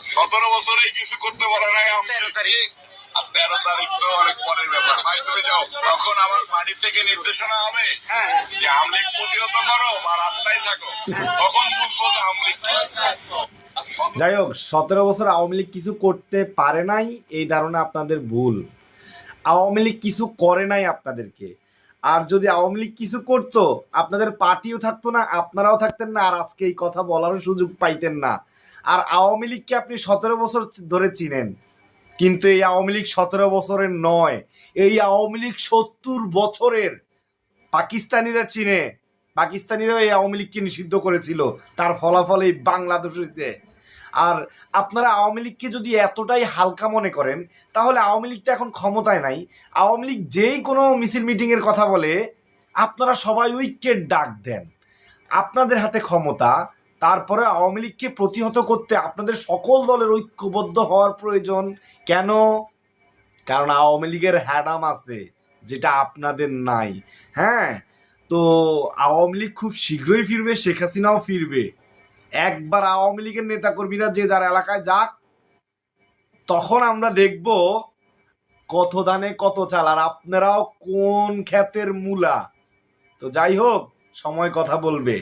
17 বছরে কিছু করতে পারে নাই। 13 তারিখ তো অনেক পরের ব্যাপার। ভাই তুমি যাও, তখন আমার বাড়ি থেকে নির্দেশনা হবে যে আমলিগ প্রতিহত করো বা রাস্তায় থাকো, তখন বুঝবো যে আমলিগ। যাই হোক, 17 বছর আওয়ামী লীগ কিছু করতে পারে নাই এই ধারণা আপনাদের ভুল। আওয়ামী লীগ কিছু করে নাই আপনাদেরকে। আর যদি আওয়ামী লীগ কিছু করতো, আপনাদের পার্টিও থাকতো না, আপনারাও থাকতেন না, আর আজকে এই কথা বলারও সুযোগ পাইতেন না। আর আওয়ামী লীগকে আপনি 17 বছর ধরে চিনেন, কিন্তু এই আওয়ামী লীগ 17 বছরের নয়, এই আওয়ামী লীগ 70 বছরের। পাকিস্তানিরা চিনে, পাকিস্তানিরাও এই আওয়ামী লীগকে নিষিদ্ধ করেছিল, তার ফলাফল এই বাংলাদেশ হয়েছে। আর আপনারা আওয়ামী লীগকে যদি এতটাই হালকা মনে করেন, তাহলে আওয়ামী লীগ তো এখন ক্ষমতায় নাই। আওয়ামী লীগ যেই কোনো মিছিল মিটিংয়ের কথা বলে, আপনারা সবাই ঐক্যের ডাক দেন। আপনাদের হাতে ক্ষমতা, তারপরে আওয়ামী লীগকে প্রতিহত করতে আপনাদের সকল দলের ঐক্যবদ্ধ হওয়ার প্রয়োজন। কেন? কারণ আওয়ামী লীগের হ্যাডাম আছে, যেটা আপনাদের নাই। হ্যাঁ, তো আওয়ামী লীগ খুব শীঘ্রই ফিরবে, শেখ হাসিনাও ফিরবে। একবার আওয়ামী লীগের নেতাকর্মীরা যে যার এলাকায় যাক, তখন আমরা দেখব কত ধানে কত চাল, আর আপনারাও কোন ক্ষেতের মূলা। তো যাই হোক, সময় কথা বলবে।